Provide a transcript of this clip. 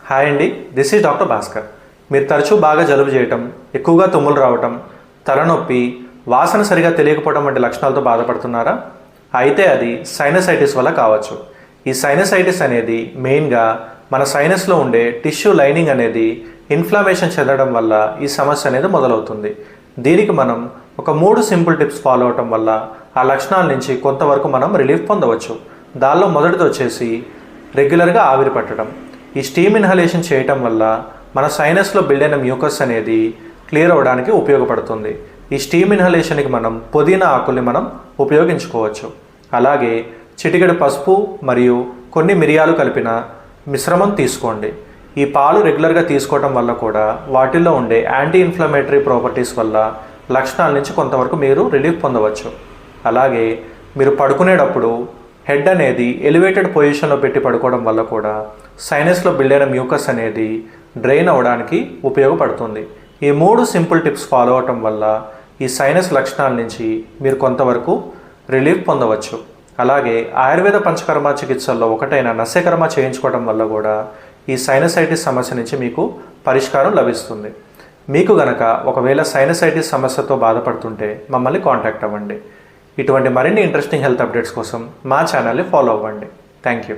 Hi అండి, this is doctor Bhaskar. మీరు తరచూ బాగా జలుబు చేయటం, ఎక్కువగా తుమ్ములు రావటం, తలనొప్పి, వాసన సరిగా తెలియకపోవడం వంటి లక్షణాలతో బాధపడుతున్నారా? అయితే అది సైనసైటిస్ వల్ల కావచ్చు. ఈ సైనసైటిస్ అనేది మెయిన్గా మన సైనస్లో ఉండే టిష్యూ లైనింగ్ అనేది ఇన్ఫ్లమేషన్ చెందడం వల్ల ఈ సమస్య అనేది మొదలవుతుంది. దీనికి మనం ఒక 3 సింపుల్ టిప్స్ ఫాలో అవటం వల్ల ఆ లక్షణాల నుంచి కొంతవరకు మనం రిలీఫ్ పొందవచ్చు. దానిలో మొదటిది వచ్చేసి రెగ్యులర్గా ఆవిరి పట్టడం. ఈ స్టీమ్ ఇన్హలేషన్ చేయటం వల్ల మన సైనస్లో బిల్డ్ అయిన మ్యూకస్ అనేది క్లియర్ అవ్వడానికి ఉపయోగపడుతుంది. ఈ స్టీమ్ ఇన్హలేషన్కి మనం పుదీనా ఆకుల్ని మనం ఉపయోగించుకోవచ్చు. అలాగే చిటికెడు పసుపు మరియు కొన్ని మిరియాలు కలిపిన మిశ్రమం తీసుకోండి. ఈ పాలు రెగ్యులర్గా తీసుకోవటం వల్ల కూడా వాటిల్లో ఉండే యాంటీ ఇన్ఫ్లమేటరీ ప్రాపర్టీస్ వల్ల లక్షణాల నుంచి కొంతవరకు మీరు రిలీఫ్ పొందవచ్చు. అలాగే మీరు పడుకునేటప్పుడు హెడ్ అనేది ఎలివేటెడ్ పొజిషన్లో పెట్టి పడుకోవడం వల్ల కూడా సైనస్లో బిల్డ్ అయిన మ్యూకస్ అనేది డ్రైన్ అవ్వడానికి ఉపయోగపడుతుంది. ఈ 3 సింపుల్ టిప్స్ ఫాలో అవటం వల్ల ఈ సైనస్ లక్షణాల నుంచి మీరు కొంతవరకు రిలీఫ్ పొందవచ్చు. అలాగే ఆయుర్వేద పంచకర్మ చికిత్సల్లో ఒకటైన నస్యకర్మ చేయించుకోవడం వల్ల కూడా ఈ సైనసైటిస్ సమస్య నుంచి మీకు పరిష్కారం లభిస్తుంది. మీకు గనక ఒకవేళ సైనసైటిస్ సమస్యతో బాధపడుతుంటే మమ్మల్ని కాంటాక్ట్ అవ్వండి. ఇటువంటి మరిన్ని ఇంట్రెస్టింగ్ హెల్త్ అప్డేట్స్ కోసం మా ఛానల్ని ఫాలో అవ్వండి. Thank you.